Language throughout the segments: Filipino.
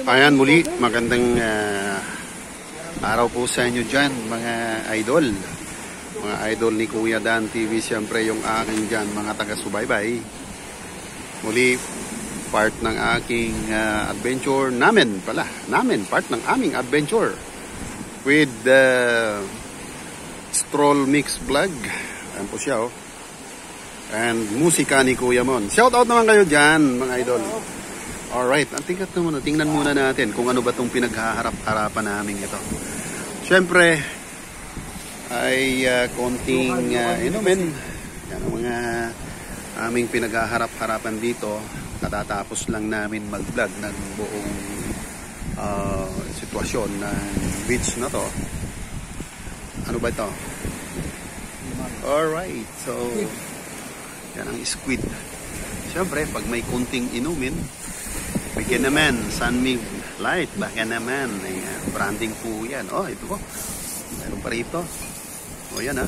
Ayan muli, magandang araw po sa inyo dyan mga idol. Mga idol ni Kuya Dan TV, siyempre yung aking dyan mga taga-subaybay. Muli, part ng aking adventure namin, part ng aming adventure with Stroll Mix Vlog. Ayan po siya, oh. And musika ni Kuya Mon. Shout out naman kayo dyan mga idol. Alright, tingnan muna natin kung ano ba itong pinaghaharap-harapan namin ito. Siyempre, ay konting inumin. Yan ang mga aming pinaghaharap-harapan dito. Katatapos lang namin mag-vlog ng buong sitwasyon ng beach na to. Ano ba ito? Alright, so yan ang squid. Siyempre, pag may konting inumin, bigyan naman, Sunmig Light, baka naman, branding po yan. Oh, ito po. Meron pa rito. O, yan ha.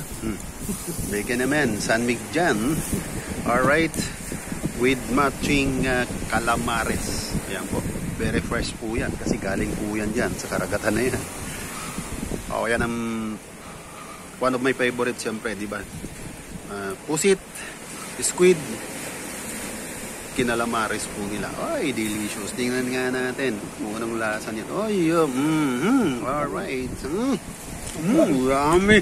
Bigyan naman, Sunmig dyan. Alright. With matching calamares. Ayan po. Very fresh po yan. Kasi galing po yan dyan sa karagatan na yan. O, yan ang one of my favorite siyempre, di ba? Pusit, squid, kinalamares po nila. Ay, delicious. Tingnan nga natin kung anong lasa nito. Ay, alright. Yummy.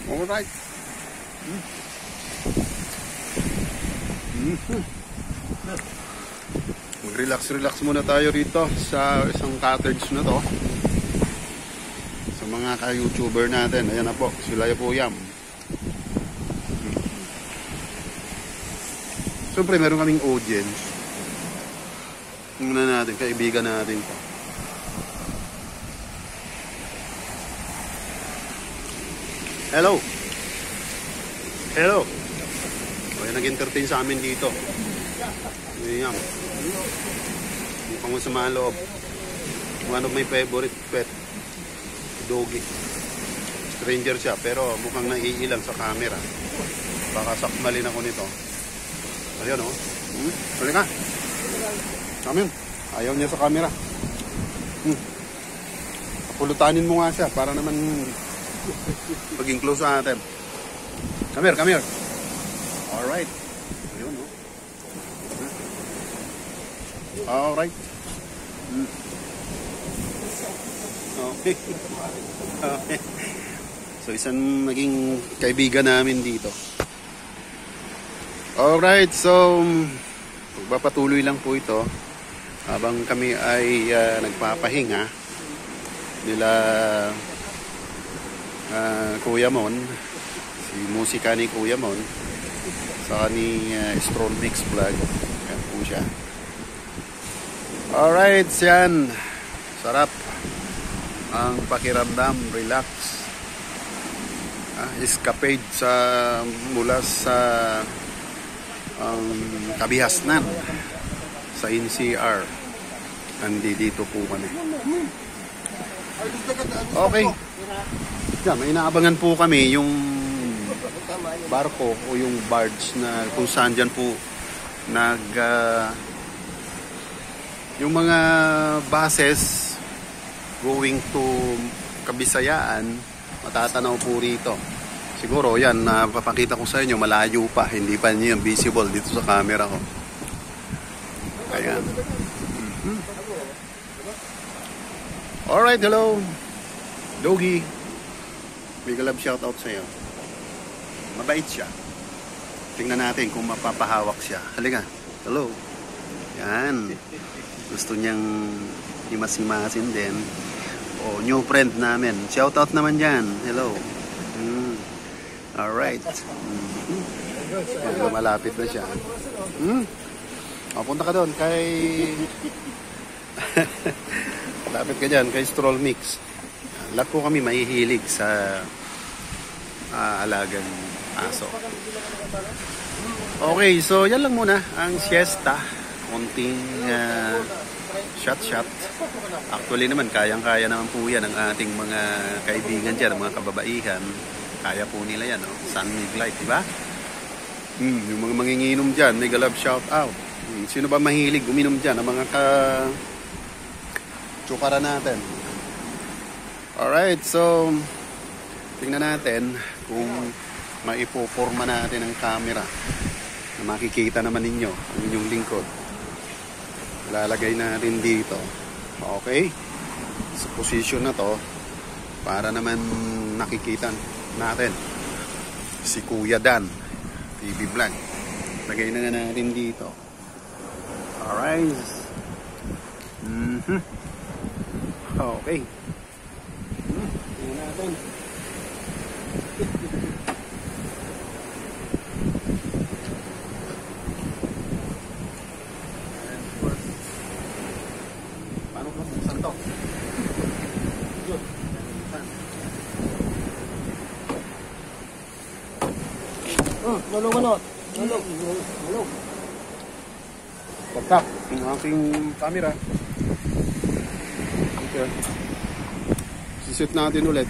Alright. Mag-relax muna tayo rito sa isang cottage na to. Sa mga ka-YouTuber natin. Ayan na po, sila po yan. Siyempre, meron kaming audience. Tingnan natin, kaibigan natin to. Hello. Hello. Kaya nag-entertain sa amin dito. Ayan. Mukhang masama ang loob. One of my favorite pet. Doggy. Stranger siya, pero mukhang naiilang sa camera. Baka sakmalin ako nito. Ayan o. Huli ka. Amin. Ayaw niya sa camera. Kapulutanin mo nga siya para naman maging close sa atin. Come here. Alright. Ayun o. Alright. Okay. Okay. So isang naging kaibigan namin dito. Alright, so magpapatuloy lang po ito habang kami ay nagpapahinga nila Kuya Mon, si musika ni Kuya Mon, sa ni Stroll Mix Vlog. Yan po siya. Alright, yan. Sarap ang pakiramdam, relax. Escapade mula sa kabihasnan sa NCR. Nandito po kami. Okay. Diyan, may inaabangan po kami yung barko o yung barge na kung saan dyan po yung mga buses going to Kabisayaan, matatanaw po rito. Siguro yan, papakita ko sa inyo, malayo pa, hindi pa niyo yung visible dito sa camera ko. Ayan. Alright, hello Doggy. Big love shout out sa iyo. Mabait siya. Tingnan natin kung mapapahawak siya. Halika. Hello. Yan. Gusto niyang himas-himasin din. O, new friend namin. Shout out naman dyan. Hello. Alright. Malapit na siya. Punta ka doon kay lapit ka dyan kay Stroll Mix. Lahat po kami mahihilig sa alagang aso. Okay, so yan lang muna ang siesta. Konting shot. Actually naman, kayang-kaya naman po yan ang ating mga kaibigan dyan, mga kababaihan. Kaya po nila yan, no? Sunmig Light, diba? Yung mga manginginom dyan, mega love shout out. Sino ba mahilig uminom dyan? Ang mga tsukara natin. Alright, so tingnan natin kung maipoforma natin ang camera na makikita naman ninyo ang inyong lingkod. Lalagay natin dito. Okay, sa position na to para naman nakikita natin si Kuya Dan TV Vlog. Lagay na natin dito. Alright. Okay. Tingnan natin. Paano ko buksan to? Yun. Nulog. Pagkak ng aking camera. Okay. Sisit natin ulit.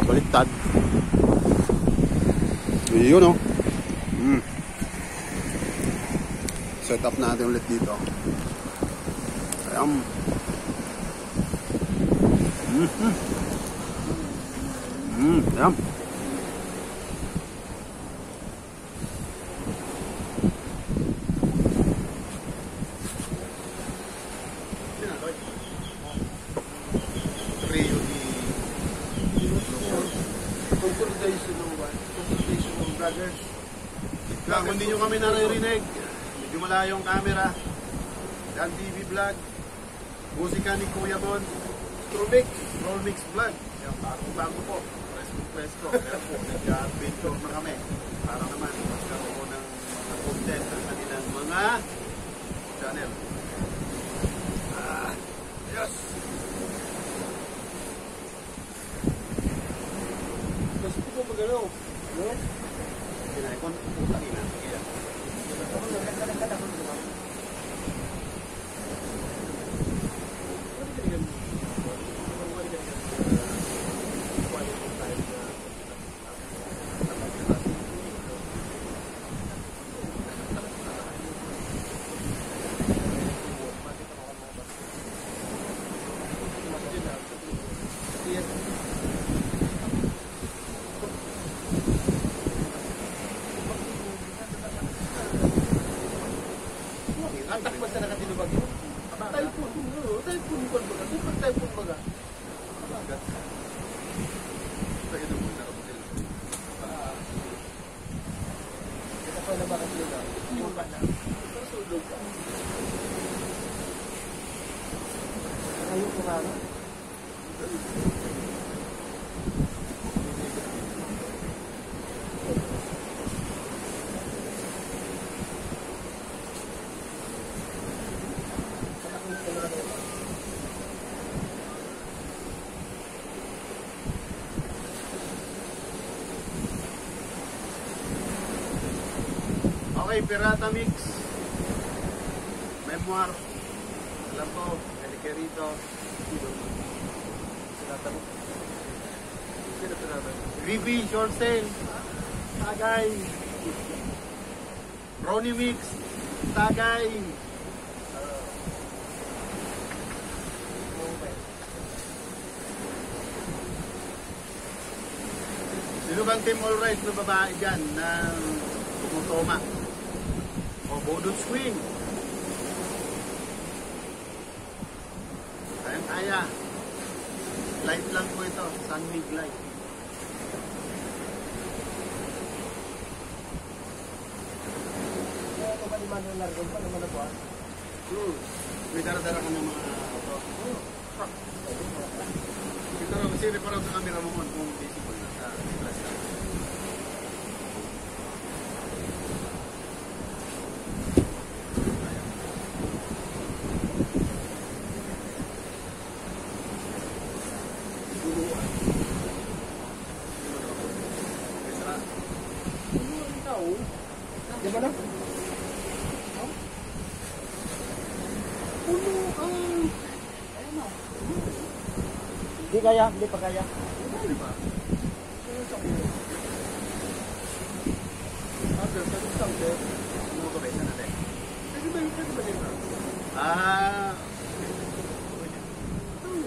Baliktad. Yun, oh. Set up natin ulit dito. Ayan. Ayan. Consultation ng brothers. Kung hindi nyo kami naririnig, medyo malayo yung camera. Dan TV Vlog. Musika ni Kuya Mon. Trollmix Vlog. Yan, bago po. Presko. Kaya po, nag-adventure na kami. Para naman, magkaroon ng mga content ng kanilang mga channel. Yes! Kasi po magalaw. Yes? Pinaikon, puta nila. Atak basta nakatilubag yun. Typhoon ko baga. Super typhoon baga. Ito pa na ba kasi yun? Yung ba na? Sulog ka. Ayaw ko nga. Okay, Pirata Mix. Memoir. Alam ko, Elikerito. Ribi, Short Sale. Tagay. Ronnie Mix. Tagay. Sino bang team all right na babae dyan na tumutoma? O Bodot Swing. Kaya. Light lang po ito. Sunmig light. Kaya ito ba ni Manuel Largon pa naman na po? May dara-dara ka ng mga auto. Ito na, kasi reparaw sa camera mo kung visible na sa flash na. Di ba na? Puno ang... Ayun na. Hindi kaya, hindi pa kaya. Di ba? lang, sir. Ano ka ba? Isa natin? Pwede ba din na? Ah,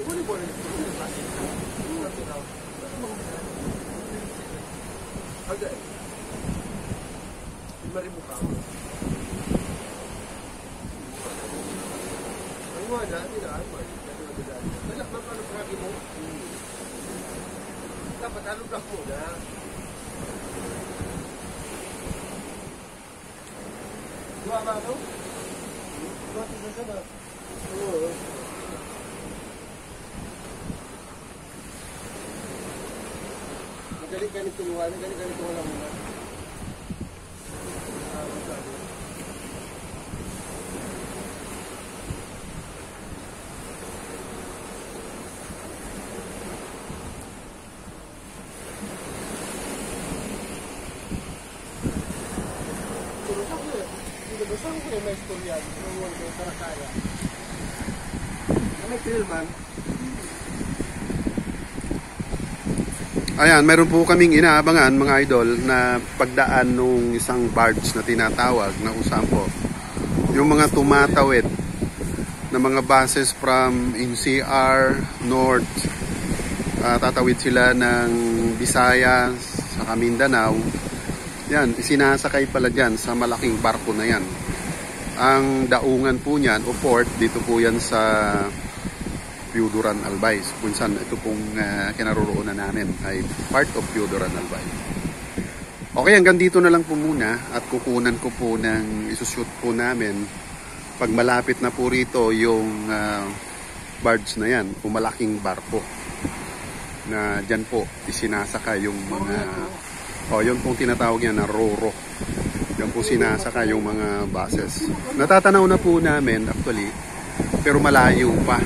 Wala ba rin? Agad. Marimu ka ako. Ay mo, dati na. Balak na paano paragi mo? Dapat halugak mo na. Dua ba ako? Dua tiga sana. Oo. Galing tulungan, galing tulungan lang muna. Saan ko may istorya? Tulungan ko para kaya. May filman. ayan, meron po kaming inaabangan mga idol na pagdaan nung isang barge na tinatawag na usampo. Yung mga tumatawid na mga buses from NCR, North, tatawid sila ng Visayas, sa Mindanao. Yan, isinasakay pala dyan sa malaking barko na yan. Ang daungan po niyan o port, dito po yan sa Piuduran, Albay. Kung saan ito pong kinaroroonan namin ay part of Piuduran, Albay. Okay, hanggang dito na lang po muna at kukunan ko po ng isushoot po namin pag malapit na po rito yung barge na yan, o malaking barko na dyan po isinasaka yung mga yun pong tinatawag yan na roro. Yan po sinasaka yung mga buses. Natatanaw na po namin actually, pero malayo pa.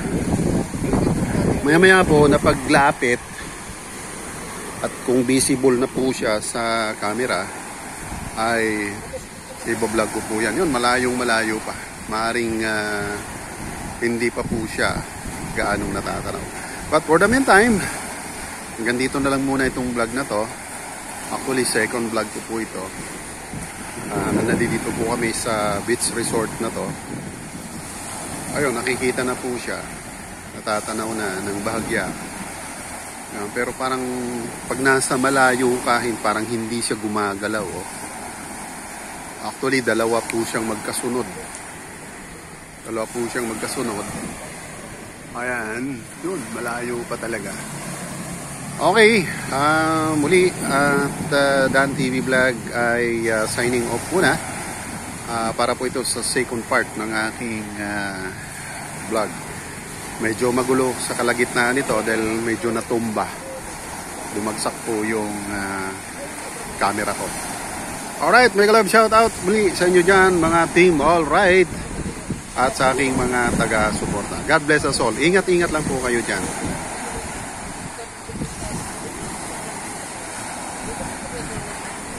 Maya-maya po na paglapit at kung visible na po siya sa camera ay i-vlog ko po yan. Yun, malayo pa. Maaring hindi pa po siya gaanong natatanaw. But for the meantime, hanggang dito na lang muna itong vlog na to. Actually, second vlog ko po ito. Nandito po kami sa beach resort na to. Ayun, nakikita na po siya. Natatanaw na ng bahagya. Pero parang pag nasa malayo ka, parang hindi siya gumagalaw. Oh. Actually, dalawa po siyang magkasunod. Ayan, yun, malayo pa talaga. Okay, muli at Dan TV Vlog ay signing off muna para po ito sa second part ng aking vlog. Medyo magulo sa kalagitnaan nito dahil medyo natumba. Bumagsak po yung camera ko. Alright, mega love shout out muli sa inyo dyan mga team alright at sa aking mga taga-suporta. God bless us all. Ingat-ingat lang po kayo dyan.